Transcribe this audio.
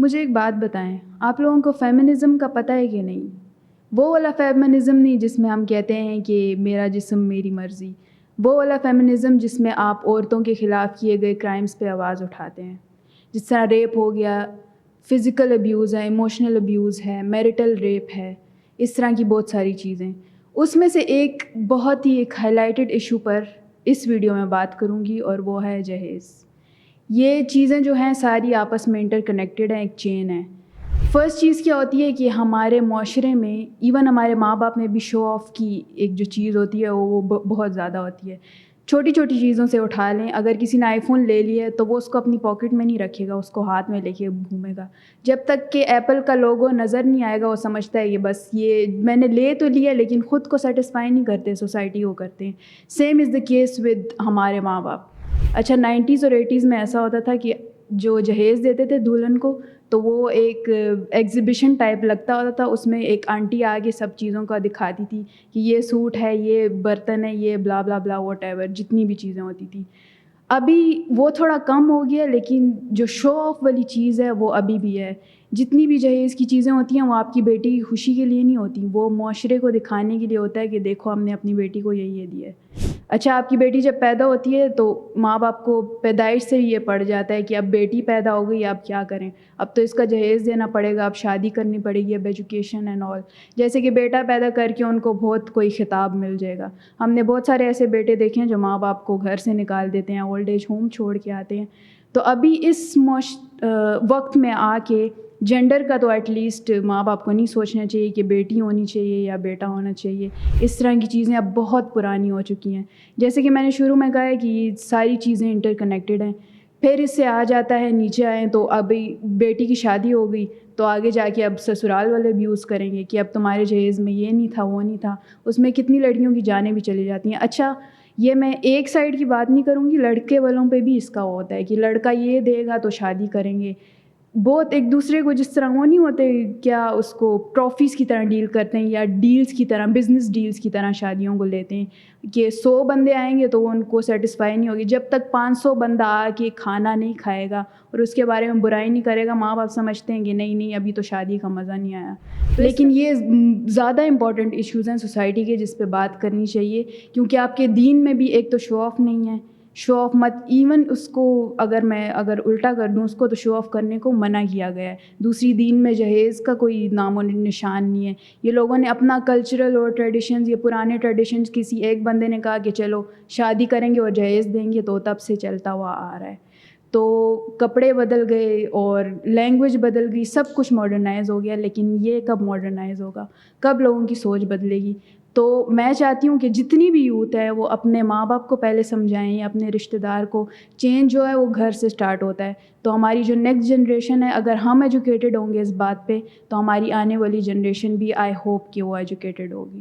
مجھے ایک بات بتائیں، آپ لوگوں کو فیمنزم کا پتہ ہے کہ نہیں؟ وہ والا فیمنزم نہیں جس میں ہم کہتے ہیں کہ میرا جسم میری مرضی، وہ والا فیمنزم جس میں آپ عورتوں کے خلاف کیے گئے کرائمز پہ آواز اٹھاتے ہیں، جس طرح ریپ ہو گیا، فزیکل ابیوز ہے، ایموشنل ابیوز ہے، میرٹل ریپ ہے، اس طرح کی بہت ساری چیزیں۔ اس میں سے ایک بہت ہی ایک ہائی لائٹڈ ایشو پر اس ویڈیو میں بات کروں گی، اور وہ ہے جہیز۔ یہ چیزیں جو ہیں ساری آپس میں انٹر کنیکٹڈ ہیں، ایک چین ہے۔ فرسٹ چیز کیا ہوتی ہے کہ ہمارے معاشرے میں، ایون ہمارے ماں باپ میں بھی شو آف کی ایک جو چیز ہوتی ہے وہ بہت زیادہ ہوتی ہے۔ چھوٹی چھوٹی چیزوں سے اٹھا لیں، اگر کسی نے آئی فون لے لیا ہے تو وہ اس کو اپنی پاکٹ میں نہیں رکھے گا، اس کو ہاتھ میں لے کے گھومے گا۔ جب تک کہ ایپل کا لوگو نظر نہیں آئے گا وہ سمجھتا ہے یہ بس یہ میں نے لے تو لیا، لیکن خود کو سیٹسفائی نہیں کرتے، سوسائٹی کو کرتے ہیں۔ Same is the case with ہمارے ماں باپ۔ اچھا 90s اور 80s میں ایسا ہوتا تھا کہ جو جہیز دیتے تھے دلہن کو تو وہ ایک ایگزیبیشن ٹائپ لگتا ہوتا تھا، اس میں ایک آنٹی آگے سب چیزوں کا دکھاتی تھی کہ یہ سوٹ ہے، یہ برتن ہے، یہ بلا بلا بلا واٹ ایور، جتنی بھی چیزیں ہوتی تھیں۔ ابھی وہ تھوڑا کم ہو گیا، لیکن جو شو آف والی چیز ہے وہ ابھی بھی ہے۔ جتنی بھی جہیز کی چیزیں ہوتی ہیں وہ آپ کی بیٹی کی خوشی کے لیے نہیں ہوتی، وہ معاشرے کو دکھانے کے لیے ہوتا ہے کہ دیکھو ہم نے اپنی بیٹی کو یہ دیا ہے۔ اچھا آپ کی بیٹی جب پیدا ہوتی ہے تو ماں باپ کو پیدائش سے یہ پڑ جاتا ہے کہ اب بیٹی پیدا ہو گئی، اب کیا کریں، اب تو اس کا جہیز دینا پڑے گا، اب شادی کرنی پڑے گی، اب ایجوکیشن اینڈ آل۔ جیسے کہ بیٹا پیدا کر کے ان کو بہت کوئی خطاب مل جائے گا۔ ہم نے بہت سارے ایسے بیٹے دیکھے ہیں جو ماں باپ کو گھر سے نکال دیتے ہیں، اولڈ ایج ہوم چھوڑ کے آتے ہیں۔ تو ابھی اس وقت میں آ کے جینڈر کا تو ایٹ لیسٹ ماں باپ کو نہیں سوچنا چاہیے کہ بیٹی ہونی چاہیے یا بیٹا ہونا چاہیے۔ اس طرح کی چیزیں اب بہت پرانی ہو چکی ہیں۔ جیسے کہ میں نے شروع میں کہا ہے کہ یہ ساری چیزیں انٹر کنیکٹڈ ہیں۔ پھر اس سے آ جاتا ہے نیچے آئیں تو ابھی بیٹی کی شادی ہو گئی تو آگے جا کے اب سسرال والے بھی یوز کریں گے کہ اب تمہارے جہیز میں یہ نہیں تھا، وہ نہیں تھا۔ اس میں کتنی لڑکیوں کی جانیں بھی چلی جاتی ہیں۔ اچھا یہ میں ایک سائڈ کی بات نہیں کروں گی، لڑکے والوں پہ بھی اس کا ہوتا ہے کہ لڑکا یہ دے گا تو شادی کریں گے۔ بہت ایک دوسرے کو جس طرح وہ نہیں ہوتے کیا اس کو ٹرافیز کی طرح ڈیل کرتے ہیں، یا ڈیلز کی طرح، بزنس ڈیلز کی طرح شادیوں کو لیتے ہیں کہ 100 بندے آئیں گے تو وہ ان کو سیٹسفائی نہیں ہوگی۔ جب تک 500 بندہ آ کے کھانا نہیں کھائے گا اور اس کے بارے میں برائی نہیں کرے گا، ماں باپ سمجھتے ہیں کہ نہیں ابھی تو شادی کا مزہ نہیں آیا۔ لیکن یہ زیادہ امپورٹنٹ ایشوز ہیں سوسائٹی کے جس پہ بات کرنی چاہیے، کیونکہ آپ کے دین میں بھی ایک تو شو آف نہیں ہے، شو آف مت، ایون اس کو اگر الٹا کر دوں اس کو تو شو آف کرنے کو منع کیا گیا ہے۔ دوسری دین میں جہیز کا کوئی نام و نشان نہیں ہے۔ یہ لوگوں نے اپنا کلچرل اور ٹریڈیشنز، یہ پرانے ٹریڈیشنز، کسی ایک بندے نے کہا کہ چلو شادی کریں گے اور جہیز دیں گے، تو تب سے چلتا ہوا آ رہا ہے۔ تو کپڑے بدل گئے اور لینگویج بدل گئی، سب کچھ ماڈرنائز ہو گیا، لیکن یہ کب ماڈرنائز ہوگا، کب لوگوں کی سوچ بدلے گی؟ تو میں چاہتی ہوں کہ جتنی بھی یوتھ ہے وہ اپنے ماں باپ کو پہلے سمجھائیں، یا اپنے رشتہ دار کو۔ چینج جو ہے وہ گھر سے سٹارٹ ہوتا ہے۔ تو ہماری جو نیکسٹ جنریشن ہے، اگر ہم ایجوکیٹڈ ہوں گے اس بات پہ، تو ہماری آنے والی جنریشن بھی آئی ہوپ کہ وہ ایجوکیٹڈ ہوگی۔